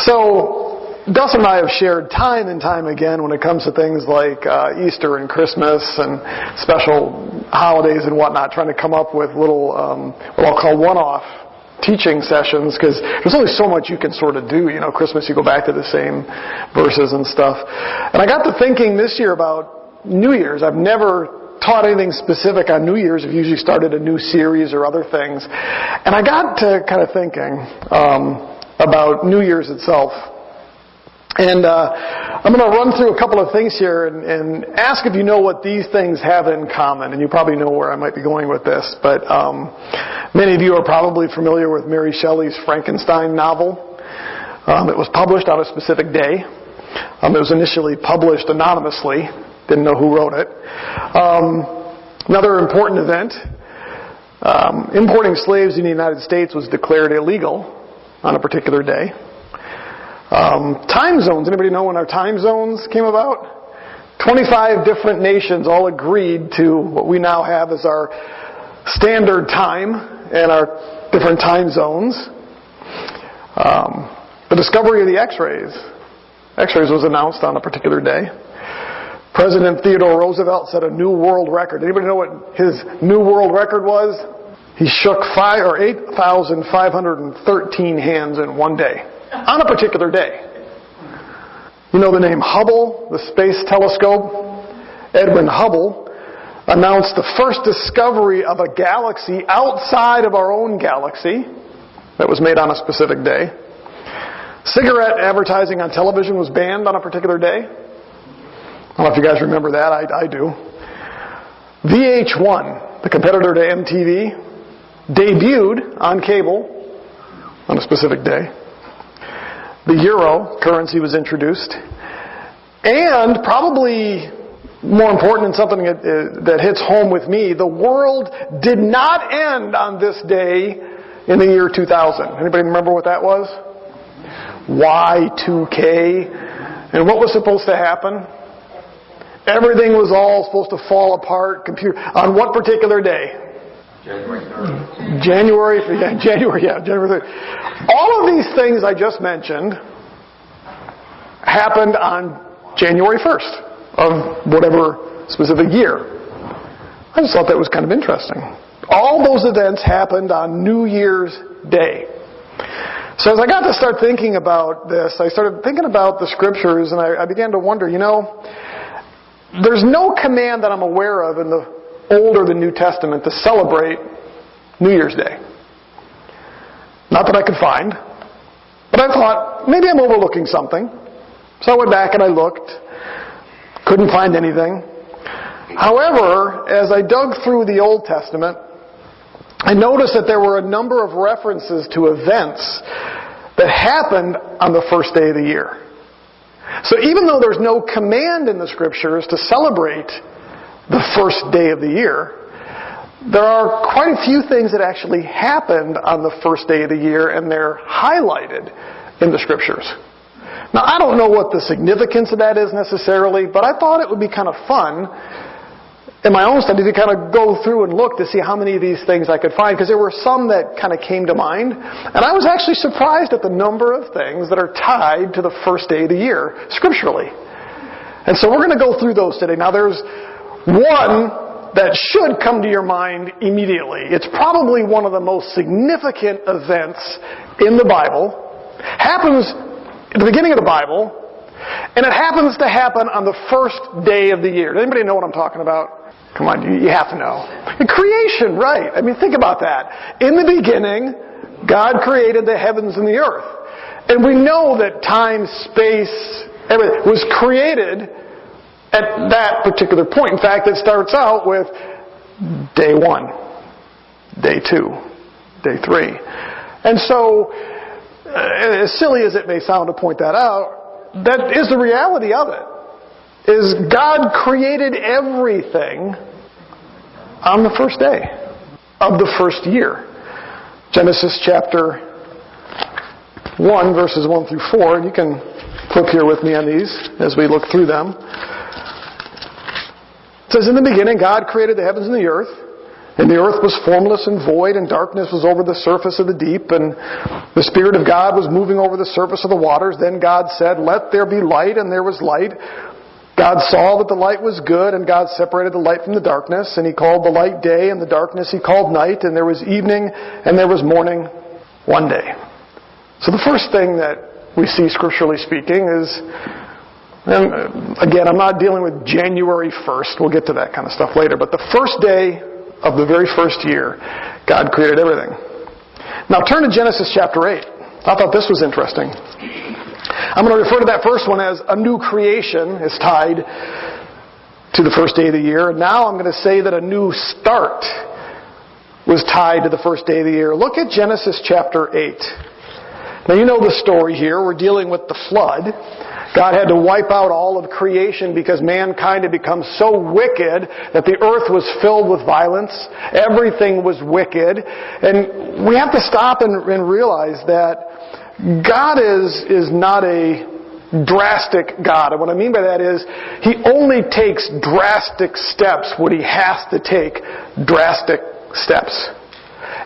So, Dustin and I have shared time and time again when it comes to things like Easter and Christmas and special holidays and whatnot, trying to come up with little, what I'll call one-off teaching sessions, because there's only so much you can sort of do. Christmas, you go back to the same verses and stuff. And I got to thinking this year about New Year's. I've never taught anything specific on New Year's. I've usually started a new series or other things. And I got to kind of thinking about New Year's itself. And I'm going to run through a couple of things here and ask if you know what these things have in common. And you probably know where I might be going with this. But many of you are probably familiar with Mary Shelley's Frankenstein novel. It was published on a specific day. It was initially published anonymously. Didn't know who wrote it. Another important event. Importing slaves in the United States was declared illegal on a particular day. Time zones. Anybody know when our time zones came about? 25 different nations all agreed to what we now have as our standard time and our different time zones. The discovery of the X-rays. X-rays was announced on a particular day. President Theodore Roosevelt set a new world record. Anybody know what his new world record was? He shook 8,513 hands in one day. On a particular day. You know the name Hubble, the space telescope? Edwin Hubble announced the first discovery of a galaxy outside of our own galaxy that was made on a specific day. Cigarette advertising on television was banned on a particular day. I don't know if you guys remember that. I do. VH1, the competitor to MTV, debuted on cable on a specific day. The euro currency was introduced. And probably more important and something that hits home with me, the world did not end on this day in the year 2000. Anybody remember what that was? Y2K. And what was supposed to happen? Everything was all supposed to fall apart. On what particular day? January 3rd. All of these things I just mentioned happened on January 1st of whatever specific year. I just thought that was kind of interesting. All those events happened on New Year's Day. So as I got to start thinking about this, I started thinking about the scriptures, and I began to wonder, there's no command that I'm aware of in the Old or the New Testament to celebrate New Year's Day. Not that I could find. But I thought, maybe I'm overlooking something. So I went back and I looked. Couldn't find anything. However, as I dug through the Old Testament, I noticed that there were a number of references to events that happened on the first day of the year. So even though there's no command in the Scriptures to celebrate the first day of the year, there are quite a few things that actually happened on the first day of the year, and they're highlighted in the Scriptures. Now, I don't know what the significance of that is necessarily, but I thought it would be kind of fun in my own study to kind of go through and look to see how many of these things I could find, because there were some that kind of came to mind. And I was actually surprised at the number of things that are tied to the first day of the year, scripturally. And so we're going to go through those today. Now, there's one that should come to your mind immediately. It's probably one of the most significant events in the Bible. Happens at the beginning of the Bible, and it happens to happen on the first day of the year. Does anybody know what I'm talking about? Come on, you have to know. Creation, right. I mean, think about that. In the beginning, God created the heavens and the earth. And we know that time, space, everything was created at that particular point. In fact, it starts out with day 1, day 2, day 3. And so, as silly as it may sound to point that out, that is the reality of it. Is God created everything on the first day of the first year. Genesis chapter 1, verses 1 through 4. And you can flip here with me on these as we look through them. It says, in the beginning, God created the heavens and the earth. And the earth was formless and void, and darkness was over the surface of the deep, and the Spirit of God was moving over the surface of the waters. Then God said, "Let there be light," and there was light. God saw that the light was good, and God separated the light from the darkness, and He called the light day, and the darkness He called night, and there was evening, and there was morning one day. So the first thing that we see scripturally speaking is, and again, I'm not dealing with January 1st. We'll get to that kind of stuff later. But the first day of the very first year, God created everything. Now turn to Genesis chapter 8. I thought this was interesting. I'm going to refer to that first one as a new creation is tied to the first day of the year. And now I'm going to say that a new start was tied to the first day of the year. Look at Genesis chapter 8. Now you know the story here. We're dealing with the flood. God had to wipe out all of creation because mankind had become so wicked that the earth was filled with violence. Everything was wicked. And we have to stop and realize that God is not a drastic God. And what I mean by that is, He only takes drastic steps when He has to take drastic steps.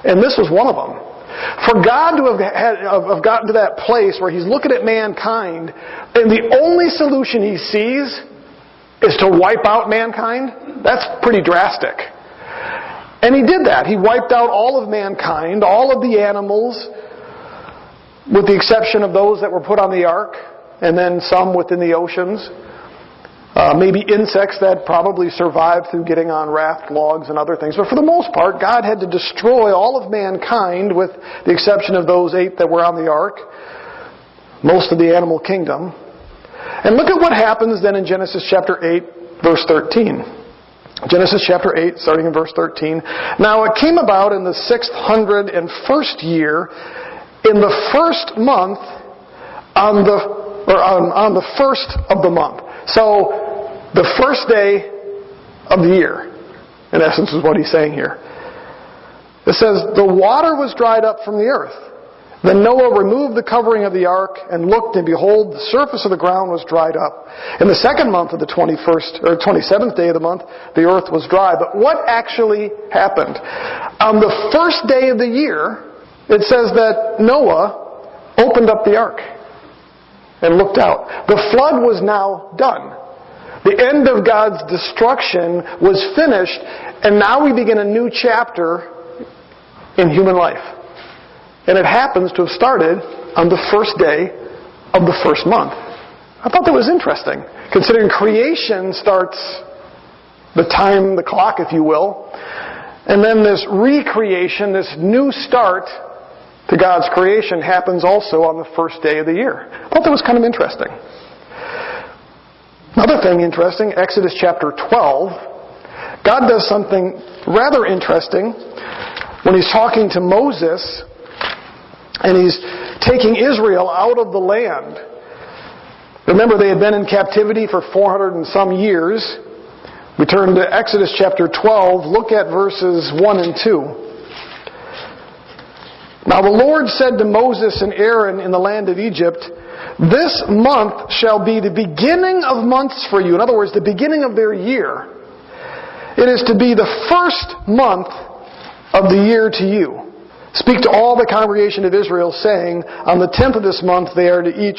And this was one of them. For God to have gotten to that place where He's looking at mankind, and the only solution He sees is to wipe out mankind, that's pretty drastic. And He did that. He wiped out all of mankind, all of the animals, with the exception of those that were put on the ark, and then some within the oceans. Maybe insects that probably survived through getting on raft logs and other things. But for the most part, God had to destroy all of mankind with the exception of those 8 that were on the ark. Most of the animal kingdom. And look at what happens then in Genesis chapter 8, verse 13. Genesis chapter 8, starting in verse 13. Now it came about in the 601st year, in the first month, on the first of the month. So, the first day of the year, in essence, is what he's saying here. It says, the water was dried up from the earth. Then Noah removed the covering of the ark and looked, and behold, the surface of the ground was dried up. In the second month of the 27th day of the month, the earth was dry. But what actually happened? On the first day of the year, it says that Noah opened up the ark and looked out. The flood was now done. The end of God's destruction was finished, and now we begin a new chapter in human life. And it happens to have started on the first day of the first month. I thought that was interesting, considering creation starts the clock, if you will, and then this recreation, this new start to God's creation happens also on the first day of the year. I thought that was kind of interesting. Another thing interesting, Exodus chapter 12, God does something rather interesting when He's talking to Moses and He's taking Israel out of the land. Remember, they had been in captivity for 400 and some years. We turn to Exodus chapter 12, look at verses 1 and 2. Now the Lord said to Moses and Aaron in the land of Egypt, this month shall be the beginning of months for you. In other words, the beginning of their year. It is to be the first month of the year to you. Speak to all the congregation of Israel, saying, on the 10th of this month they are to each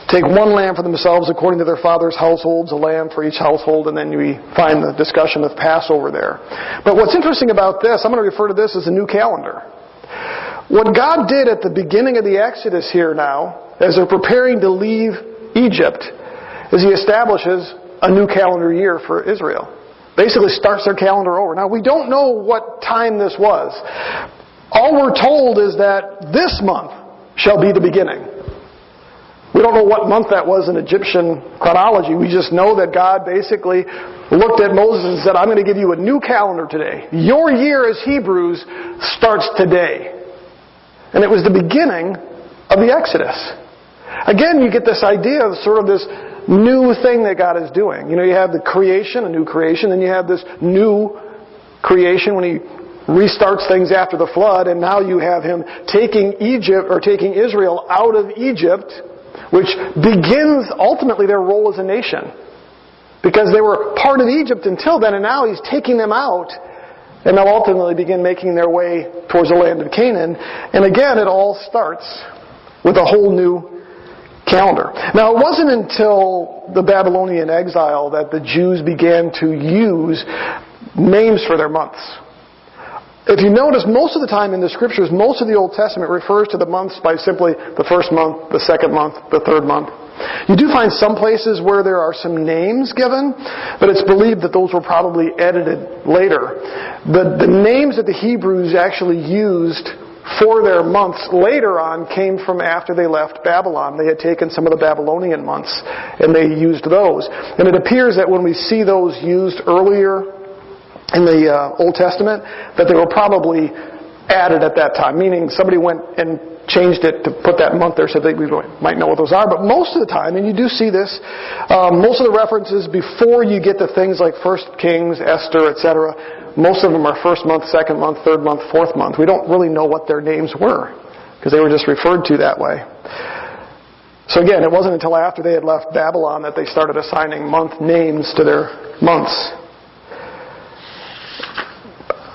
take one lamb for themselves according to their father's households, a lamb for each household, and then we find the discussion of Passover there. But what's interesting about this, I'm going to refer to this as a new calendar. What God did at the beginning of the Exodus here now, as they're preparing to leave Egypt, is He establishes a new calendar year for Israel. Basically starts their calendar over. Now we don't know what time this was. All we're told is that this month shall be the beginning. We don't know what month that was in Egyptian chronology. We just know that God basically looked at Moses and said, I'm going to give you a new calendar today. Your year as Hebrews starts today. And it was the beginning of the Exodus. Again, you get this idea of sort of this new thing that God is doing. You know, you have the creation, a new creation, then you have this new creation when He restarts things after the flood, and now you have Him taking Israel out of Egypt, which begins ultimately their role as a nation. Because they were part of Egypt until then, and now He's taking them out and they'll ultimately begin making their way towards the land of Canaan. And again, it all starts with a whole new calendar. Now, it wasn't until the Babylonian exile that the Jews began to use names for their months. If you notice, most of the time in the Scriptures, most of the Old Testament refers to the months by simply the first month, the second month, the third month. You do find some places where there are some names given, but it's believed that those were probably edited later. The names that the Hebrews actually used for their months later on came from after they left Babylon. They had taken some of the Babylonian months, and they used those. And it appears that when we see those used earlier in the Old Testament, that they were probably added at that time, meaning somebody went and changed it to put that month there so that we might know what those are. But most of the time, and you do see this, most of the references before you get to things like 1 Kings, Esther, etc., most of them are first month, second month, third month, fourth month. We don't really know what their names were because they were just referred to that way. So again, it wasn't until after they had left Babylon that they started assigning month names to their months.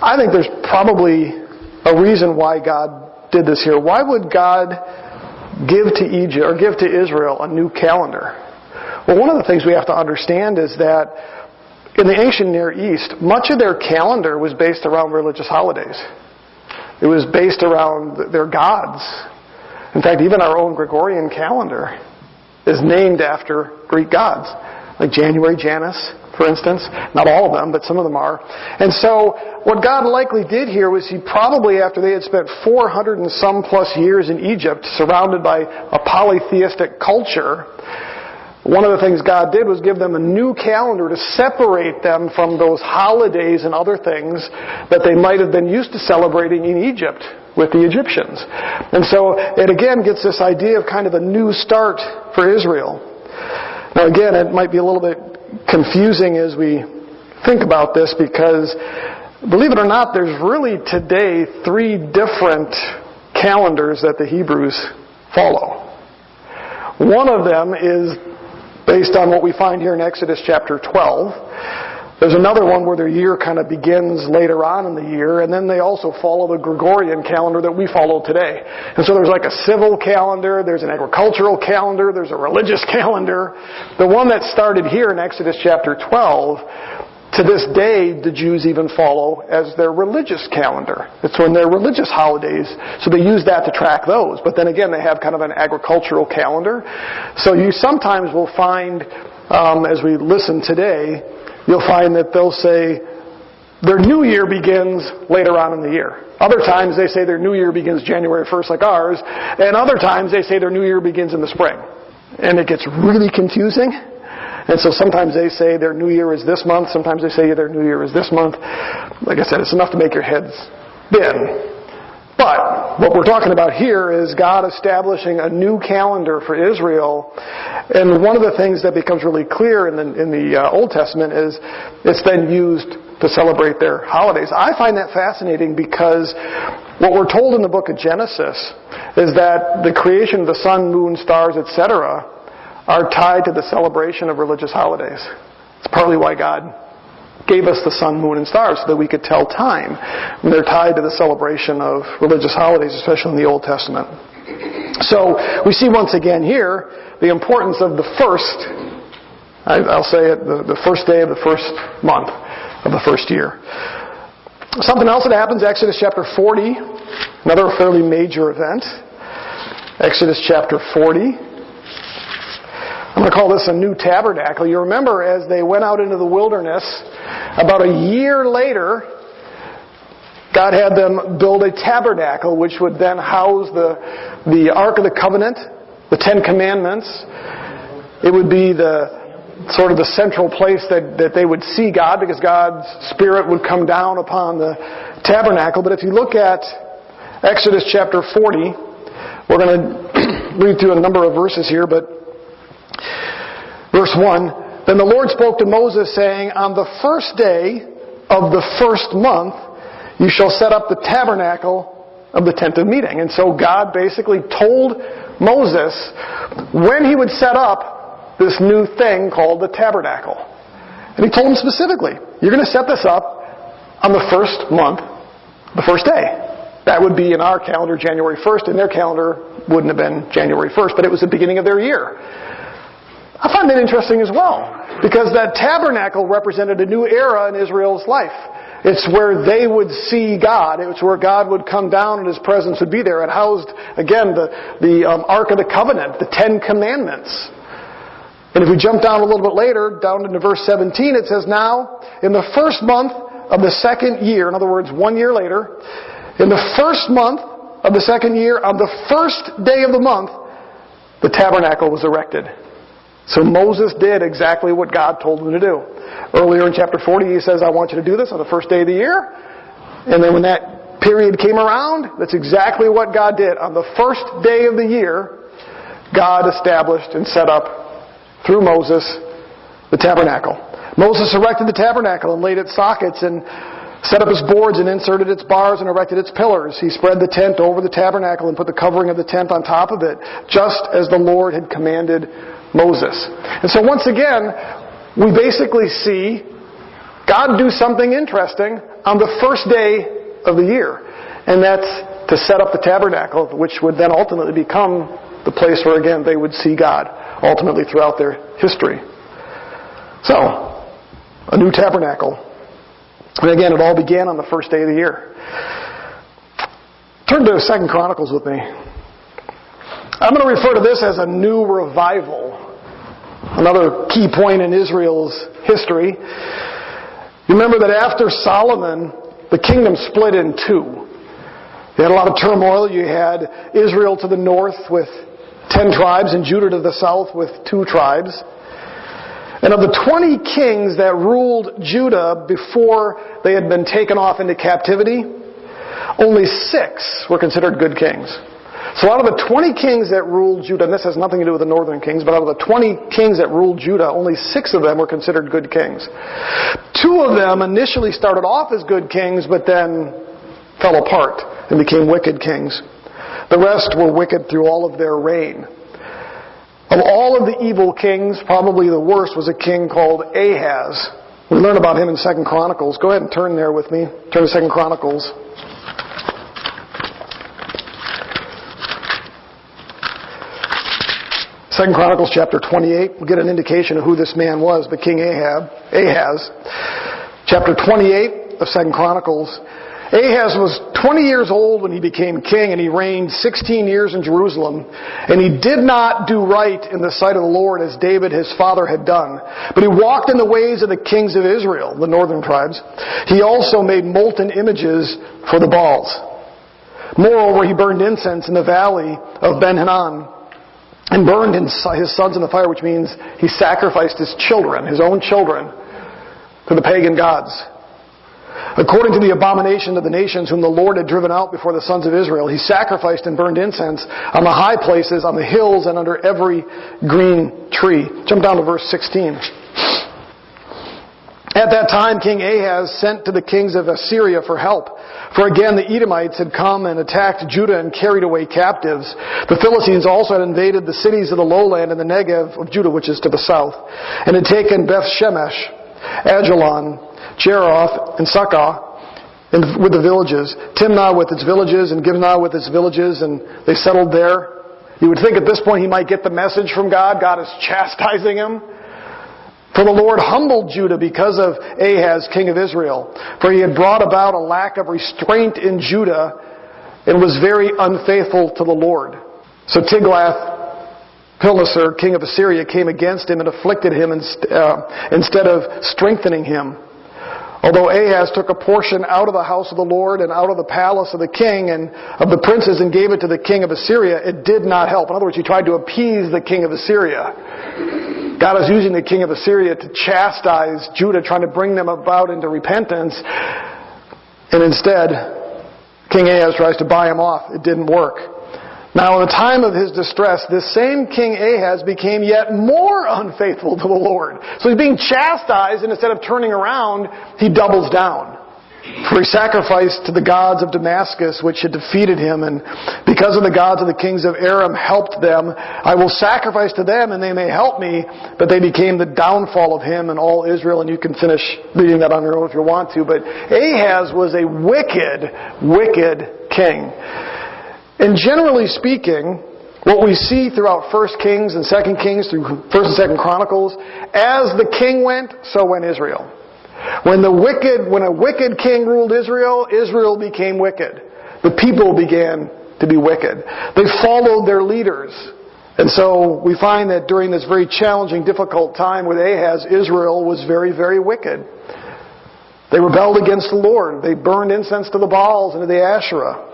I think there's probably a reason why God did this here. Why would God give to Egypt or give to Israel a new calendar? Well, one of the things we have to understand is that in the ancient Near East, much of their calendar was based around religious holidays. It was based around their gods. In fact, even our own Gregorian calendar is named after Greek gods, like January, Janus, for instance. Not all of them, but some of them are. And so what God likely did here was He probably, after they had spent 400 and some plus years in Egypt, surrounded by a polytheistic culture, one of the things God did was give them a new calendar to separate them from those holidays and other things that they might have been used to celebrating in Egypt with the Egyptians. And so it again gets this idea of kind of a new start for Israel. Now again, it might be a little bit confusing as we think about this because, believe it or not, there's really today 3 different calendars that the Hebrews follow. One of them is based on what we find here in Exodus chapter 12. There's another one where their year kind of begins later on in the year, and then they also follow the Gregorian calendar that we follow today. And so there's like a civil calendar, there's an agricultural calendar, there's a religious calendar. The one that started here in Exodus chapter 12, to this day, the Jews even follow as their religious calendar. It's when their religious holidays, so they use that to track those. But then again, they have kind of an agricultural calendar. So you sometimes will find, as we listen today, you'll find that they'll say their new year begins later on in the year. Other times they say their new year begins January 1st like ours, and other times they say their new year begins in the spring. And it gets really confusing. And so sometimes they say their new year is this month, sometimes they say their new year is this month. Like I said, it's enough to make your heads spin. But what we're talking about here is God establishing a new calendar for Israel. And one of the things that becomes really clear in the Old Testament is it's then used to celebrate their holidays. I find that fascinating because what we're told in the book of Genesis is that the creation of the sun, moon, stars, etc. are tied to the celebration of religious holidays. It's partly why God gave us the sun, moon, and stars so that we could tell time. And they're tied to the celebration of religious holidays, especially in the Old Testament. So we see once again here the importance of the first, I'll say it, the first day of the first month of the first year. Something else that happens, Exodus chapter 40, another fairly major event. Exodus chapter 40. I'm going to call this a new tabernacle. You remember as they went out into the wilderness, about a year later, God had them build a tabernacle which would then house the Ark of the Covenant, the 10 Commandments. It would be the sort of the central place that they would see God because God's Spirit would come down upon the tabernacle. But if you look at Exodus chapter 40, we're going to read through a number of verses here, but verse 1, Then the Lord spoke to Moses, saying, On the first day of the first month, you shall set up the tabernacle of the tent of meeting. And so God basically told Moses when he would set up this new thing called the tabernacle. And he told him specifically, you're going to set this up on the first month, the first day. That would be in our calendar January 1st. In their calendar wouldn't have been January 1st, but it was the beginning of their year. I find that interesting as well, because that tabernacle represented a new era in Israel's life. It's where they would see God. It's where God would come down and His presence would be there. It housed, again, the Ark of the Covenant, the Ten Commandments. And if we jump down a little bit later, down into verse 17, it says, "Now, in the first month of the second year," in other words, 1 year later, "in the first month of the second year, on the first day of the month, the tabernacle was erected." So Moses did exactly what God told him to do. Earlier in chapter 40, he says, "I want you to do this on the first day of the year." And then when that period came around, that's exactly what God did. On the first day of the year, God established and set up, through Moses, the tabernacle. Moses erected the tabernacle and laid its sockets and set up its boards and inserted its bars and erected its pillars. He spread the tent over the tabernacle and put the covering of the tent on top of it, just as the Lord had commanded Moses. And so once again, we basically see God do something interesting on the first day of the year. And that's to set up the tabernacle, which would then ultimately become the place where, again, they would see God, ultimately throughout their history. So, a new tabernacle. And again, it all began on the first day of the year. Turn to 2 Chronicles with me. I'm going to refer to this as a new revival. Another key point in Israel's history. You remember that after Solomon, the kingdom split in two. You had a lot of turmoil. You had Israel to the north with 10 tribes and Judah to the south with 2 tribes. And of the 20 kings that ruled Judah before they had been taken off into captivity, only 6 were considered good kings. So out of the 20 kings that ruled Judah, and this has nothing to do with the northern kings, but out of the 20 kings that ruled Judah, only 6 of them were considered good kings. 2 of them initially started off as good kings, but then fell apart and became wicked kings. The rest were wicked through all of their reign. Of all of the evil kings, probably the worst was a king called Ahaz. We learn about him in 2 Chronicles. Go ahead and turn there with me. Turn to 2 Chronicles. Second Chronicles chapter 28. We'll get an indication of who this man was, but King Ahaz. Chapter 28 of 2 Chronicles. Ahaz was 20 years old when he became king, and he reigned 16 years in Jerusalem. And he did not do right in the sight of the Lord as David his father had done. But he walked in the ways of the kings of Israel, the northern tribes. He also made molten images for the Baals. Moreover, he burned incense in the valley of Ben-Hinnom, and burned his sons in the fire, which means he sacrificed his children, his own children, to the pagan gods. According to the abomination of the nations whom the Lord had driven out before the sons of Israel, he sacrificed and burned incense on the high places, on the hills, and under every green tree. Jump down to verse 16. At that time, King Ahaz sent to the kings of Assyria for help. For again, the Edomites had come and attacked Judah and carried away captives. The Philistines also had invaded the cities of the lowland and the Negev of Judah, which is to the south, and had taken Beth-Shemesh, Ajalon, Jeroth, and Succoth, and with the villages, Timnah with its villages, and Gibnah with its villages, and they settled there. You would think at this point he might get the message from God. God is chastising him. For the Lord humbled Judah because of Ahaz, king of Israel. For he had brought about a lack of restraint in Judah and was very unfaithful to the Lord. So Tiglath-Pileser, king of Assyria, came against him and afflicted him instead of strengthening him. Although Ahaz took a portion out of the house of the Lord and out of the palace of the king and of the princes and gave it to the king of Assyria, it did not help. In other words, he tried to appease the king of Assyria. God is using the king of Assyria to chastise Judah, trying to bring them about into repentance. And instead, King Ahaz tries to buy him off. It didn't work. Now, in the time of his distress, this same King Ahaz became yet more unfaithful to the Lord. So he's being chastised, and instead of turning around, he doubles down. For he sacrificed to the gods of Damascus, which had defeated him, and because of the gods of the kings of Aram helped them, I will sacrifice to them, and they may help me. But they became the downfall of him and all Israel, and you can finish reading that on your own if you want to. But Ahaz was a wicked, wicked king. And generally speaking, what we see throughout 1 Kings and 2 Kings, through 1 and 2 Chronicles, as the king went, so went Israel. When a wicked king ruled Israel, Israel became wicked. The people began to be wicked. They followed their leaders. And so we find that during this very challenging, difficult time with Ahaz, Israel was very, very wicked. They rebelled against the Lord. They burned incense to the Baals and to the Asherah.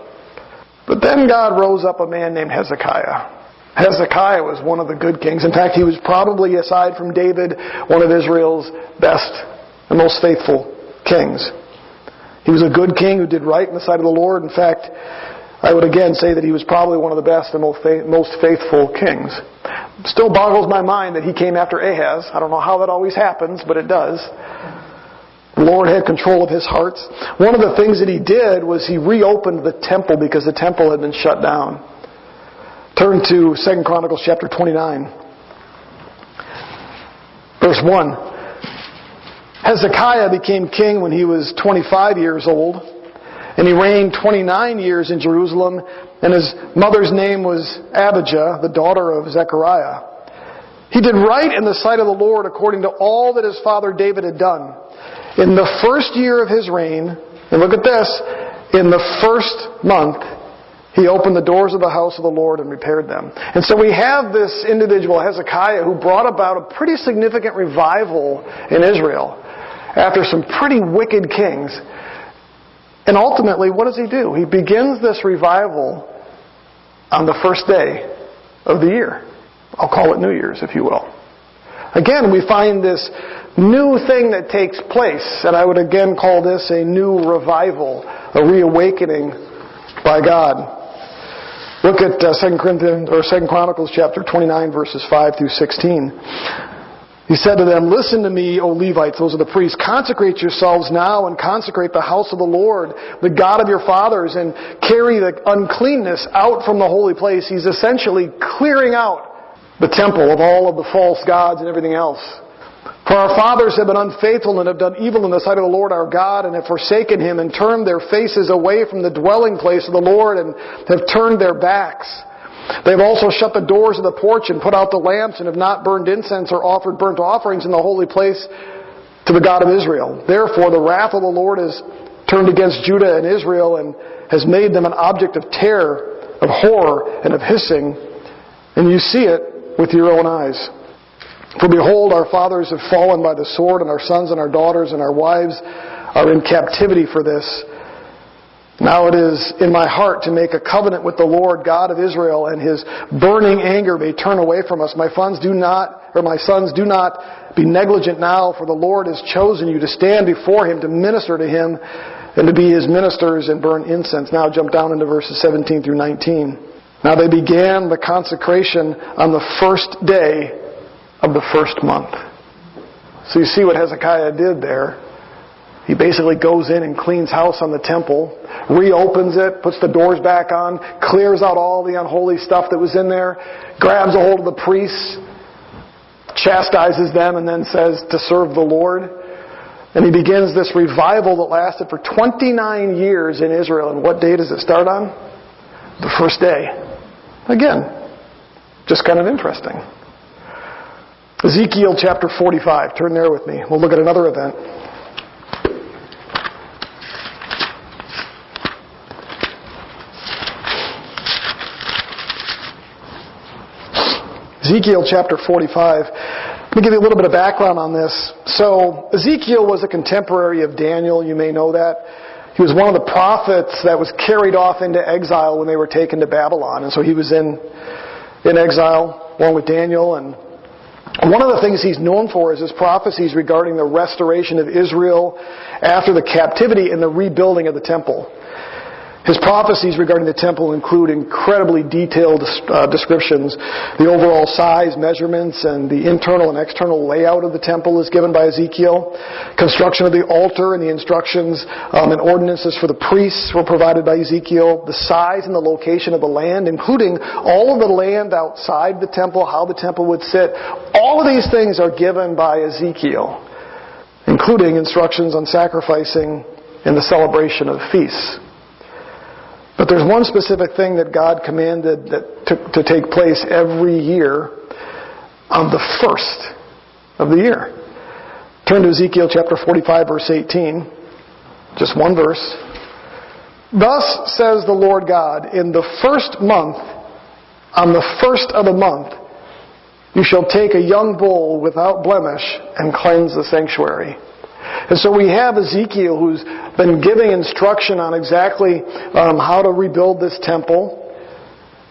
But then God rose up a man named Hezekiah. Hezekiah was one of the good kings. In fact, he was probably, aside from David, one of Israel's best and most faithful kings. He was a good king who did right in the sight of the Lord. In fact, I would again say that he was probably one of the best and most faithful kings. It still boggles my mind that he came after Ahaz. I don't know how that always happens, but it does. The Lord had control of his hearts. One of the things that he did was he reopened the temple because the temple had been shut down. Turn to 2 Chronicles chapter 29. Verse 1. Hezekiah became king when he was 25 years old, and he reigned 29 years in Jerusalem, and his mother's name was Abijah, the daughter of Zechariah. He did right in the sight of the Lord according to all that his father David had done. In the first year of his reign, and look at this, in the first month, he opened the doors of the house of the Lord and repaired them. And so we have this individual, Hezekiah, who brought about a pretty significant revival in Israel after some pretty wicked kings. And ultimately, what does he do? He begins this revival on the first day of the year. I'll call it New Year's, if you will. Again, we find this new thing that takes place, and I would again call this a new revival, a reawakening by God. Look at 2 Chronicles chapter 29, verses 5 through 16. He said to them, "Listen to me, O Levites," those are the priests, "consecrate yourselves now and consecrate the house of the Lord, the God of your fathers, and carry the uncleanness out from the holy place." He's essentially clearing out the temple of all of the false gods and everything else. "For our fathers have been unfaithful and have done evil in the sight of the Lord our God, and have forsaken Him and turned their faces away from the dwelling place of the Lord and have turned their backs. They have also shut the doors of the porch and put out the lamps and have not burned incense or offered burnt offerings in the holy place to the God of Israel. Therefore the wrath of the Lord is turned against Judah and Israel and has made them an object of terror, of horror, and of hissing. And you see it with your own eyes. For behold, our fathers have fallen by the sword, and our sons and our daughters and our wives are in captivity for this. Now it is in my heart to make a covenant with the Lord God of Israel, and His burning anger may turn away from us. My sons, do not be negligent now, for the Lord has chosen you to stand before Him, to minister to Him, and to be His ministers and burn incense." Now jump down into verses 17 through 19. "Now they began the consecration on the first day of the first month." So you see what Hezekiah did there. He basically goes in and cleans house on the temple, reopens it, puts the doors back on, clears out all the unholy stuff that was in there, grabs a hold of the priests, chastises them, and then says to serve the Lord. And he begins this revival that lasted for 29 years in Israel. And what day does it start on? The first day. Again, just kind of interesting. Ezekiel chapter 45. Turn there with me. We'll look at another event. Ezekiel chapter 45. Let me give you a little bit of background on this. So, Ezekiel was a contemporary of Daniel. You may know that. He was one of the prophets that was carried off into exile when they were taken to Babylon. And so he was in exile along with Daniel. And one of the things he's known for is his prophecies regarding the restoration of Israel after the captivity and the rebuilding of the temple. His prophecies regarding the temple include incredibly detailed descriptions. The overall size, measurements, and the internal and external layout of the temple is given by Ezekiel. Construction of the altar and the instructions and ordinances for the priests were provided by Ezekiel. The size and the location of the land, including all of the land outside the temple, how the temple would sit. All of these things are given by Ezekiel, including instructions on sacrificing and the celebration of feasts. But there's one specific thing that God commanded to take place every year on the first of the year. Turn to Ezekiel chapter 45, verse 18. Just one verse. Thus says the Lord God, in the first month, on the first of the month, you shall take a young bull without blemish and cleanse the sanctuary. And so we have Ezekiel who's been giving instruction on exactly how to rebuild this temple,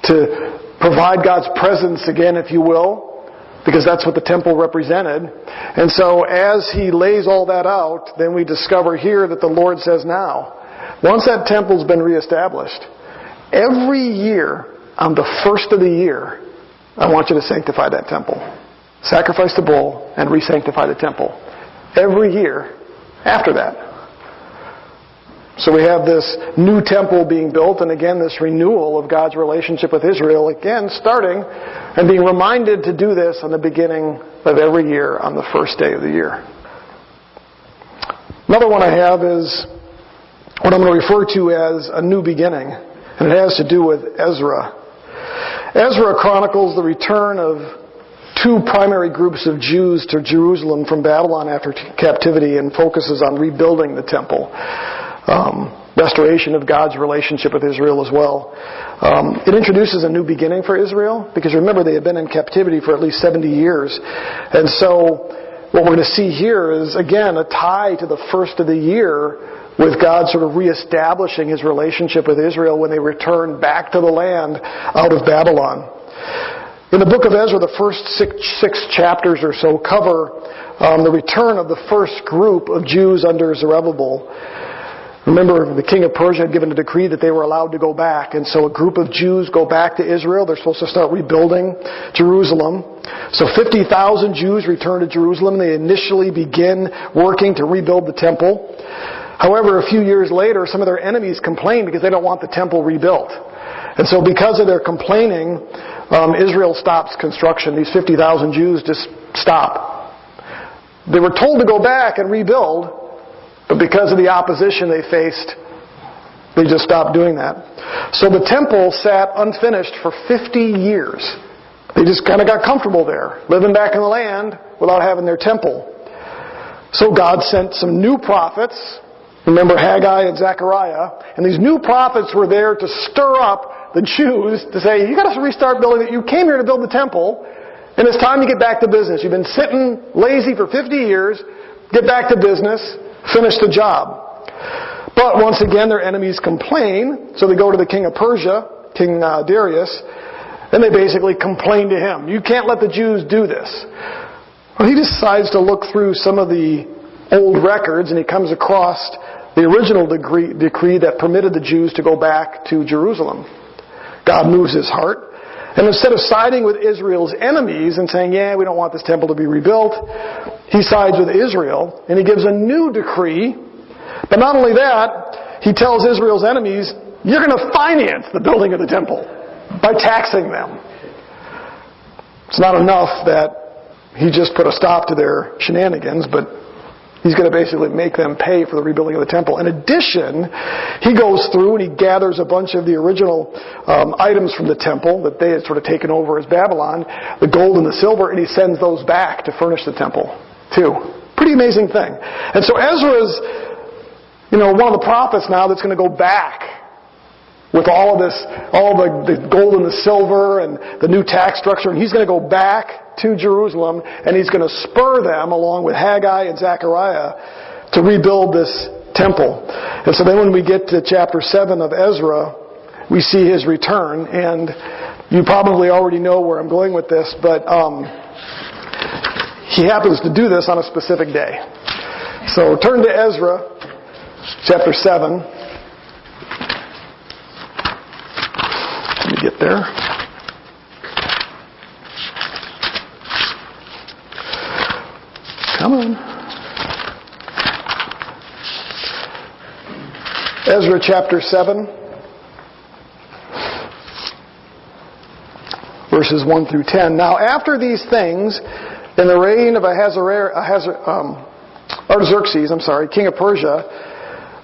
to provide God's presence again, if you will, because that's what the temple represented. And so as he lays all that out, then we discover here that the Lord says now, once that temple's been reestablished, every year on the first of the year, I want you to sanctify that temple. Sacrifice the bull and re-sanctify the temple. Every year after that. So we have this new temple being built, and again this renewal of God's relationship with Israel, again starting and being reminded to do this on the beginning of every year on the first day of the year. Another one I have is what I'm going to refer to as a new beginning, and it has to do with Ezra. Ezra chronicles the return of two primary groups of Jews to Jerusalem from Babylon after captivity and focuses on rebuilding the temple. Restoration of God's relationship with Israel as well. It introduces a new beginning for Israel, because remember they had been in captivity for at least 70 years. And so what we're going to see here is, again, a tie to the first of the year with God sort of reestablishing His relationship with Israel when they return back to the land out of Babylon. In the book of Ezra, the first six chapters or so cover the return of the first group of Jews under Zerubbabel. Remember, the king of Persia had given a decree that they were allowed to go back. And so a group of Jews go back to Israel. They're supposed to start rebuilding Jerusalem. So 50,000 Jews return to Jerusalem. They initially begin working to rebuild the temple. However, a few years later, some of their enemies complain because they don't want the temple rebuilt. And so because of their complaining, Israel stops construction. These 50,000 Jews just stop. They were told to go back and rebuild, but because of the opposition they faced, they just stopped doing that. So the temple sat unfinished for 50 years. They just kind of got comfortable there, living back in the land without having their temple. So God sent some new prophets. Remember Haggai and Zechariah. And these new prophets were there to stir up the Jews to say, you got to restart building it. You came here to build the temple, and it's time to get back to business. You've been sitting lazy for 50 years. Get back to business. Finish the job. But once again, their enemies complain, so they go to the king of Persia, King Darius, and they basically complain to him. You can't let the Jews do this. Well, he decides to look through some of the old records, and he comes across the original decree that permitted the Jews to go back to Jerusalem. God moves his heart. And instead of siding with Israel's enemies and saying, yeah, we don't want this temple to be rebuilt, he sides with Israel, and he gives a new decree. But not only that, he tells Israel's enemies, you're going to finance the building of the temple by taxing them. It's not enough that he just put a stop to their shenanigans, but he's going to basically make them pay for the rebuilding of the temple. In addition, he goes through and he gathers a bunch of the original items from the temple that they had sort of taken over as Babylon, the gold and the silver, and he sends those back to furnish the temple too. Pretty amazing thing. And so Ezra's, one of the prophets now that's going to go back with all of this, all the gold and the silver and the new tax structure, and he's going to go back to Jerusalem, and he's going to spur them, along with Haggai and Zechariah, to rebuild this temple. And so then when we get to chapter 7 of Ezra, we see his return, and you probably already know where I'm going with this, but he happens to do this on a specific day. So turn to Ezra, chapter 7. get there. Come on. Ezra chapter 7, verses 1 through 10. Now after these things, in the reign of Artaxerxes, king of Persia,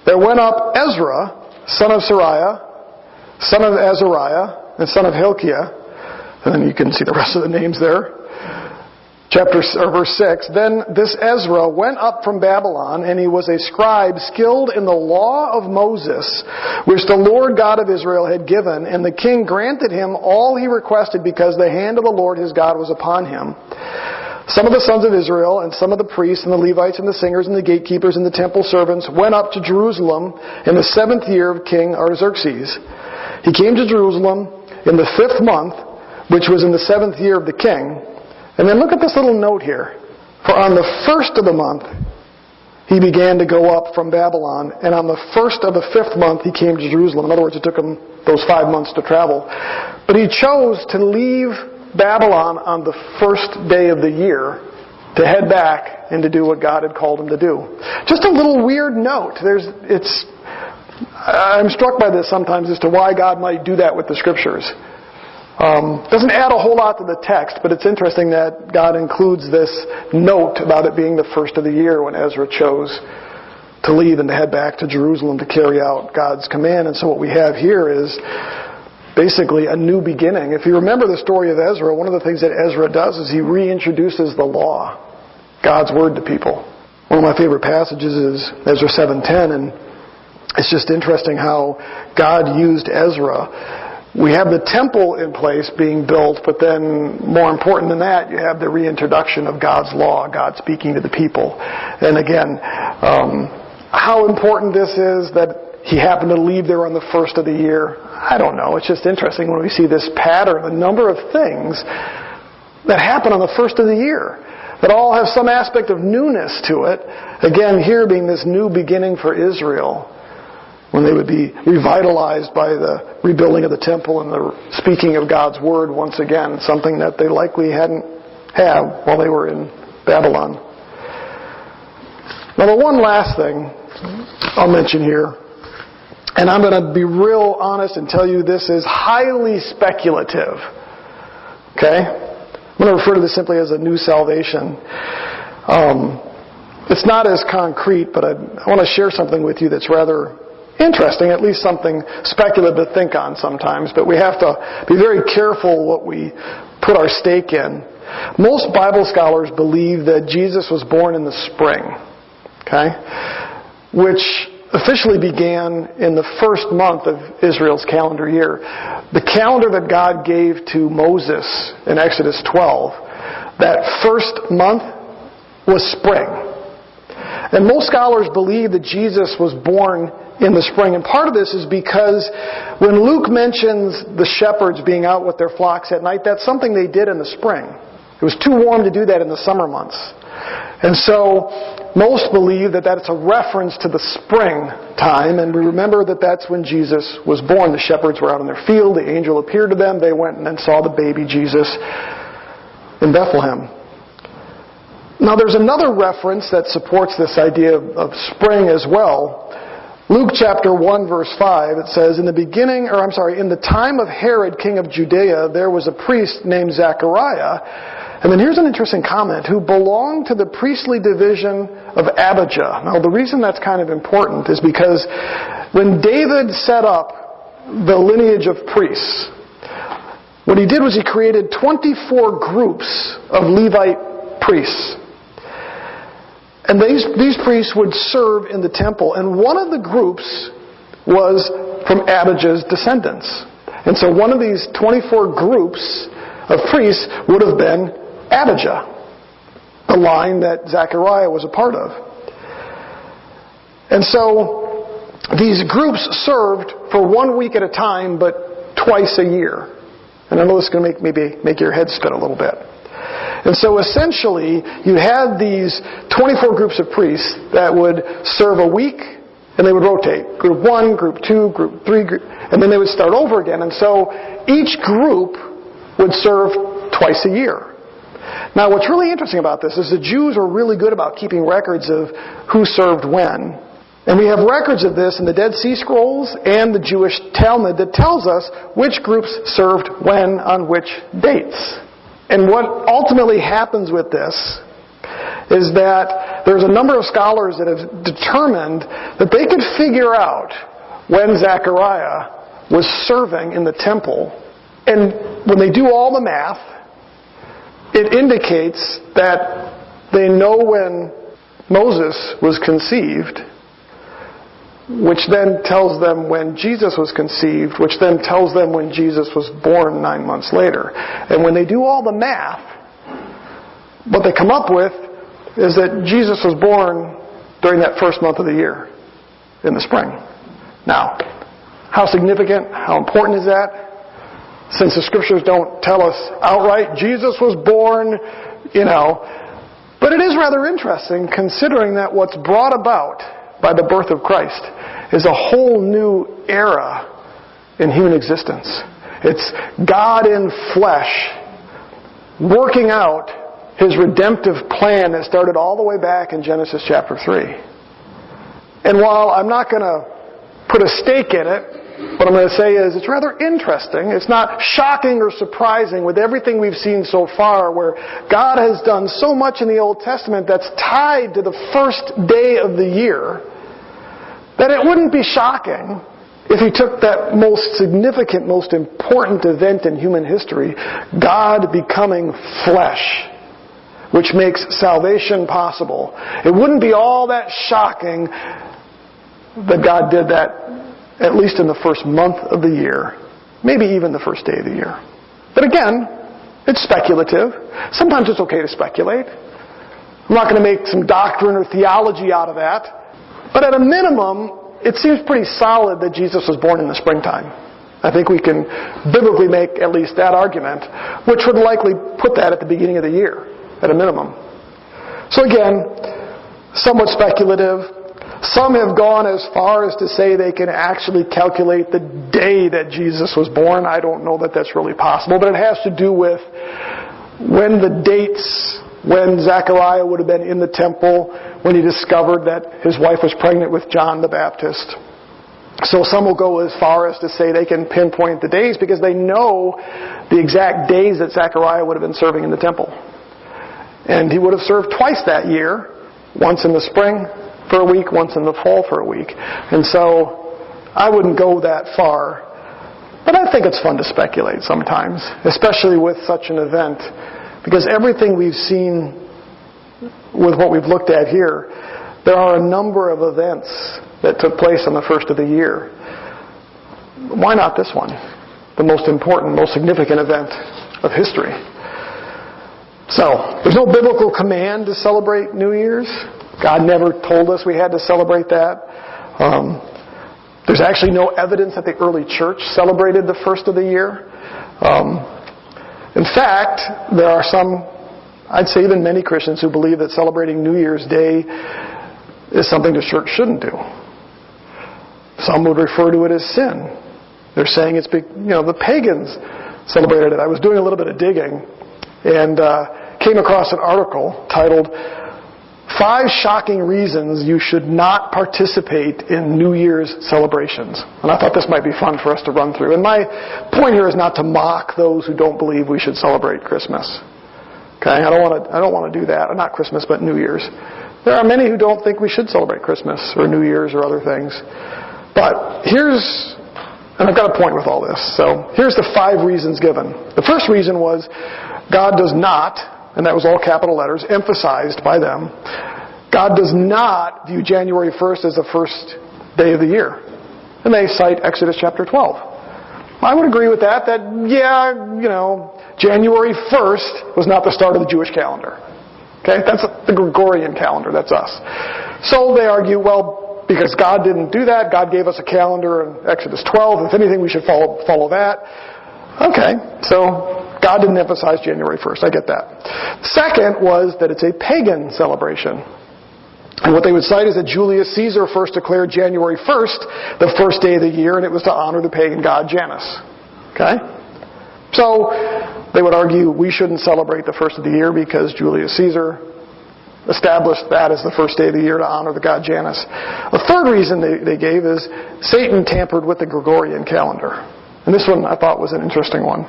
there went up Ezra, son of Seraiah, son of Azariah, and son of Hilkiah. And then you can see the rest of the names there. Verse 6, Then this Ezra went up from Babylon, and he was a scribe skilled in the law of Moses, which the Lord God of Israel had given, and the king granted him all he requested, because the hand of the Lord his God was upon him. Some of the sons of Israel, and some of the priests, and the Levites, and the singers, and the gatekeepers, and the temple servants went up to Jerusalem in the 7th year of King Artaxerxes. He came to Jerusalem in the 5th month, which was in the 7th year of the king. And then look at this little note here. For on the 1st of the month, he began to go up from Babylon, and on the 1st of the 5th month, he came to Jerusalem. In other words, it took him those 5 months to travel. But he chose to leave Babylon on the 1st day of the year to head back and to do what God had called him to do. Just a little weird note. I'm struck by this sometimes as to why God might do that with the Scriptures. Doesn't add a whole lot to the text, but it's interesting that God includes this note about it being the 1st of the year when Ezra chose to leave and to head back to Jerusalem to carry out God's command. And so what we have here is basically a new beginning. If you remember the story of Ezra, one of the things that Ezra does is he reintroduces the law, God's word to people. One of my favorite passages is Ezra 7:10, and it's just interesting how God used Ezra. We have the temple in place being built, but then more important than that, you have the reintroduction of God's law, God speaking to the people. And again, how important this is that he happened to leave there on the 1st of the year, I don't know. It's just interesting when we see this pattern, the number of things that happen on the 1st of the year that all have some aspect of newness to it. Again, here being this new beginning for Israel, when they would be revitalized by the rebuilding of the temple and the speaking of God's word once again, something that they likely hadn't had while they were in Babylon. Now, the one last thing I'll mention here, and I'm going to be real honest and tell you this is highly speculative. Okay? I'm going to refer to this simply as a new salvation. It's not as concrete, but I want to share something with you that's rather interesting, at least something speculative to think on sometimes, but we have to be very careful what we put our stake in. Most Bible scholars believe that Jesus was born in the spring, okay, which officially began in the 1st month of Israel's calendar year. The calendar that God gave to Moses in Exodus 12, that 1st month was spring. And most scholars believe that Jesus was born in the spring. And part of this is because when Luke mentions the shepherds being out with their flocks at night, that's something they did in the spring. It was too warm to do that in the summer months. And so most believe that that's a reference to the spring time. And we remember that that's when Jesus was born. The shepherds were out in their field. The angel appeared to them. They went and then saw the baby Jesus in Bethlehem. Now there's another reference that supports this idea of spring as well. Luke chapter 1 verse 5, it says, in the time of Herod, king of Judea, there was a priest named Zechariah. And then here's an interesting comment, who belonged to the priestly division of Abijah. Now the reason that's kind of important is because when David set up the lineage of priests, what he did was he created 24 groups of Levite priests. And these priests would serve in the temple. And one of the groups was from Abijah's descendants. And so one of these 24 groups of priests would have been Abijah, the line that Zechariah was a part of. And so these groups served for 1 week at a time, but twice a year. And I know this is going to make your head spin a little bit. And so essentially, you had these 24 groups of priests that would serve a week, and they would rotate. Group 1, Group 2, Group 3, And then they would start over again. And so each group would serve twice a year. Now, what's really interesting about this is the Jews are really good about keeping records of who served when. And we have records of this in the Dead Sea Scrolls and the Jewish Talmud that tells us which groups served when on which dates. And what ultimately happens with this is that there's a number of scholars that have determined that they could figure out when Zechariah was serving in the temple. And when they do all the math, it indicates that they know when Moses was conceived, which then tells them when Jesus was conceived, which then tells them when Jesus was born 9 months later. And when they do all the math, what they come up with is that Jesus was born during that first month of the year, in the spring. Now, how significant, how important is that? Since the Scriptures don't tell us outright, Jesus was born, But it is rather interesting considering that what's brought about by the birth of Christ is a whole new era in human existence. It's God in flesh working out His redemptive plan that started all the way back in Genesis chapter 3. And while I'm not going to put a stake in it, what I'm going to say is it's rather interesting. It's not shocking or surprising with everything we've seen so far where God has done so much in the Old Testament that's tied to the first day of the year that it wouldn't be shocking if He took that most significant, most important event in human history, God becoming flesh, which makes salvation possible. It wouldn't be all that shocking that God did that at least in the first month of the year, maybe even the first day of the year. But again, it's speculative. Sometimes it's okay to speculate. I'm not going to make some doctrine or theology out of that. But at a minimum, it seems pretty solid that Jesus was born in the springtime. I think we can biblically make at least that argument, which would likely put that at the beginning of the year, at a minimum. So again, somewhat speculative. Some have gone as far as to say they can actually calculate the day that Jesus was born. I don't know that that's really possible, but it has to do with when the dates, when Zechariah would have been in the temple, when he discovered that his wife was pregnant with John the Baptist. So some will go as far as to say they can pinpoint the days because they know the exact days that Zechariah would have been serving in the temple. And he would have served twice that year, once in the spring for a week, once in the fall for a week. And so I wouldn't go that far. But I think it's fun to speculate sometimes, especially with such an event, because everything we've seen with what we've looked at here, there are a number of events that took place on the first of the year. Why not this one? The most important, most significant event of history. So, there's no biblical command to celebrate New Year's. God never told us we had to celebrate that. There's actually no evidence that the early church celebrated the first of the year. In fact, there are some, I'd say even many Christians who believe that celebrating New Year's Day is something the church shouldn't do. Some would refer to it as sin. They're saying it's, the pagans celebrated it. I was doing a little bit of digging and came across an article titled 5 Shocking Reasons You Should Not Participate in New Year's Celebrations. And I thought this might be fun for us to run through. And my point here is not to mock those who don't believe we should celebrate Christmas. Okay, I don't want to do that. Not Christmas, but New Year's. There are many who don't think we should celebrate Christmas or New Year's or other things. But and I've got a point with all this. So here's the 5 reasons given. The first reason was God does not, and that was all capital letters, emphasized by them, God does not view January 1st as the first day of the year. And they cite Exodus chapter 12. I would agree with that, January 1st was not the start of the Jewish calendar. Okay, that's the Gregorian calendar, that's us. So they argue, well, because God didn't do that, God gave us a calendar in Exodus 12, if anything we should follow that. Okay, so God didn't emphasize January 1st. I get that. Second was that it's a pagan celebration. And what they would cite is that Julius Caesar first declared January 1st the first day of the year, and it was to honor the pagan god Janus. Okay? So, they would argue we shouldn't celebrate the first of the year because Julius Caesar established that as the first day of the year to honor the god Janus. The third reason they gave is Satan tampered with the Gregorian calendar. And this one I thought was an interesting one.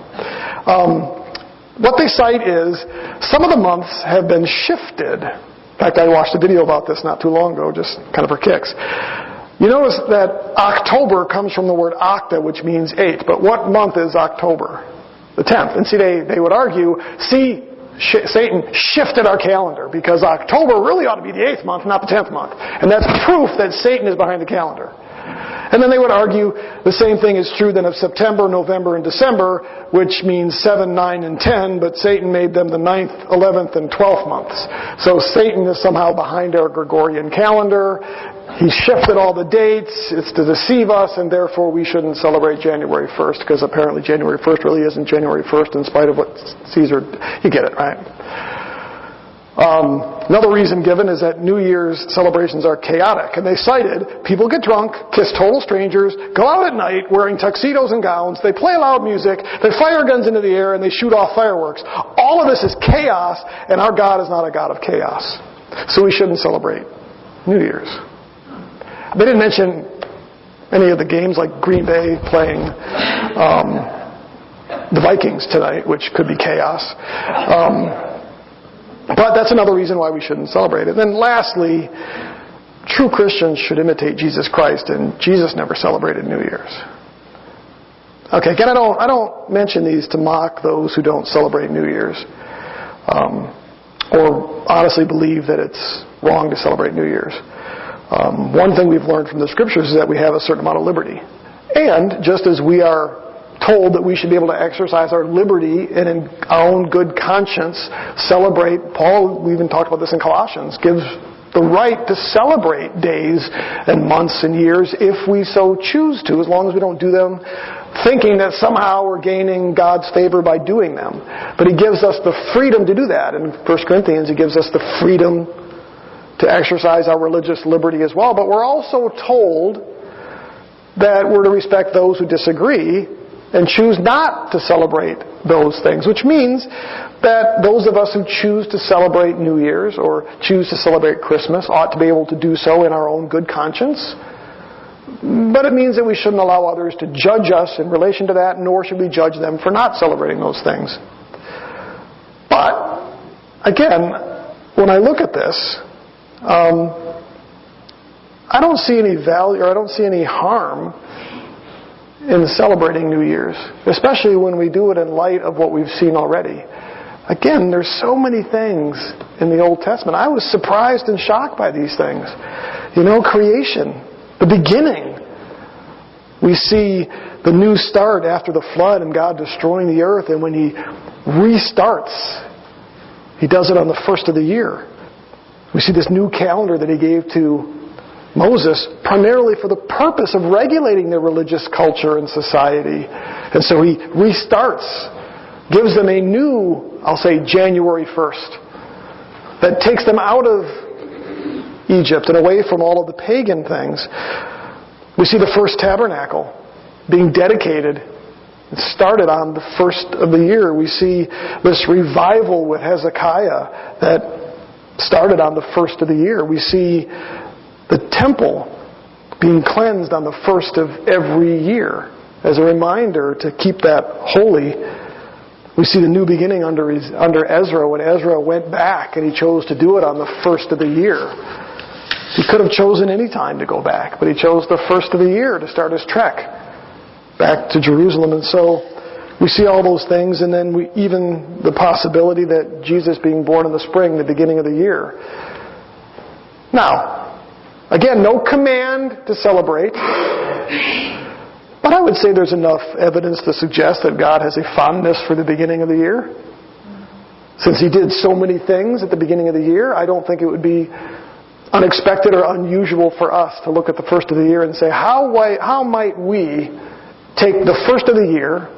What they cite is some of the months have been shifted. In fact, I watched a video about this not too long ago, just kind of for kicks. You notice that October comes from the word octa, which means 8. But what month is October? The 10th. And see, they would argue, Satan shifted our calendar because October really ought to be the 8th month, not the 10th month. And that's proof that Satan is behind the calendar. And then they would argue the same thing is true then of September, November, and December, which means 7, 9, and 10, but Satan made them the 9th, 11th, and 12th months. So Satan is somehow behind our Gregorian calendar. He shifted all the dates. It's to deceive us, and therefore we shouldn't celebrate January 1st, because apparently January 1st really isn't January 1st in spite of what Caesar... You get it, right? Another reason given is that New Year's celebrations are chaotic. And they cited, people get drunk, kiss total strangers, go out at night wearing tuxedos and gowns, they play loud music, they fire guns into the air, and they shoot off fireworks. All of this is chaos, and our God is not a God of chaos. So we shouldn't celebrate New Year's. They didn't mention any of the games like Green Bay playing the Vikings tonight, which could be chaos. But that's another reason why we shouldn't celebrate it. Then lastly, true Christians should imitate Jesus Christ, and Jesus never celebrated New Year's. Okay, again, I don't mention these to mock those who don't celebrate New Year's, or honestly believe that it's wrong to celebrate New Year's. One thing we've learned from the Scriptures is that we have a certain amount of liberty. And just as we are told that we should be able to exercise our liberty and in our own good conscience celebrate, Paul, we even talked about this in Colossians, gives the right to celebrate days and months and years if we so choose to, as long as we don't do them thinking that somehow we're gaining God's favor by doing them. But He gives us the freedom to do that. In 1 Corinthians, He gives us the freedom to exercise our religious liberty as well. But we're also told that we're to respect those who disagree and choose not to celebrate those things, which means that those of us who choose to celebrate New Year's or choose to celebrate Christmas ought to be able to do so in our own good conscience. But it means that we shouldn't allow others to judge us in relation to that, nor should we judge them for not celebrating those things. But, again, when I look at this, I don't see any value, or I don't see any harm in celebrating New Year's, especially when we do it in light of what we've seen already. Again, there's so many things in the Old Testament. I was surprised and shocked by these things. You know, creation, the beginning. We see the new start after the flood and God destroying the earth, and when He restarts, He does it on the first of the year. We see this new calendar that He gave to Moses primarily for the purpose of regulating their religious culture and society. And so He restarts, gives them a new, I'll say, January 1st, that takes them out of Egypt and away from all of the pagan things. We see the first tabernacle being dedicated. It started on the first of the year. We see this revival with Hezekiah that started on the first of the year. We see the temple being cleansed on the first of every year as a reminder to keep that holy. We see the new beginning under Ezra, when Ezra went back and he chose to do it on the first of the year. He could have chosen any time to go back, but he chose the first of the year to start his trek back to Jerusalem. And so we see all those things, and then even the possibility that Jesus being born in the spring, the beginning of the year. Now, again, no command to celebrate, but I would say there's enough evidence to suggest that God has a fondness for the beginning of the year. Since He did so many things at the beginning of the year, I don't think it would be unexpected or unusual for us to look at the first of the year and say, how might we take the first of the year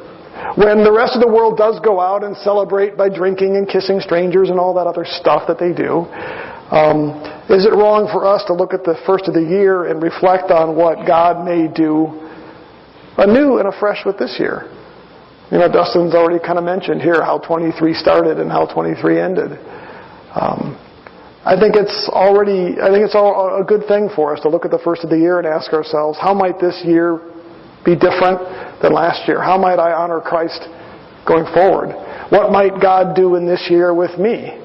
When the rest of the world does go out and celebrate by drinking and kissing strangers and all that other stuff that they do, is it wrong for us to look at the first of the year and reflect on what God may do anew and afresh with this year? Dustin's already kind of mentioned here how 23 started and how 23 ended. I think it's all a good thing for us to look at the first of the year and ask ourselves, how might this year be different than last year? How might I honor Christ going forward? What might God do in this year with me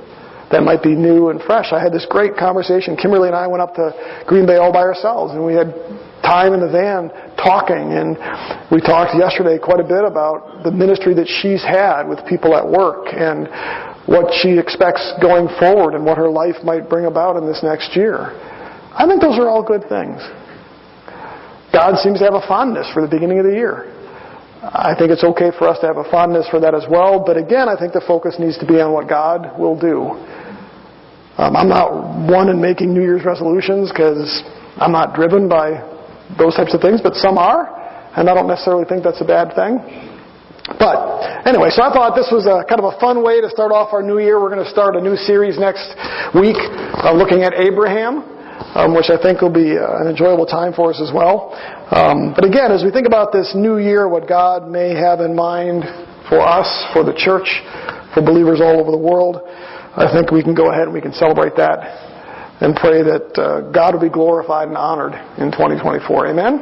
that might be new and fresh? I had this great conversation. Kimberly and I went up to Green Bay all by ourselves, and we had time in the van talking, and we talked yesterday quite a bit about the ministry that she's had with people at work and what she expects going forward and what her life might bring about in this next year. I think those are all good things. God seems to have a fondness for the beginning of the year. I think it's okay for us to have a fondness for that as well, but again, I think the focus needs to be on what God will do. I'm not one in making New Year's resolutions because I'm not driven by those types of things, but some are, and I don't necessarily think that's a bad thing. But anyway, so I thought this was a kind of a fun way to start off our new year. We're going to start a new series next week looking at Abraham, which I think will be an enjoyable time for us as well. But again, as we think about this new year, what God may have in mind for us, for the church, for believers all over the world, I think we can go ahead and we can celebrate that and pray that God will be glorified and honored in 2024. Amen?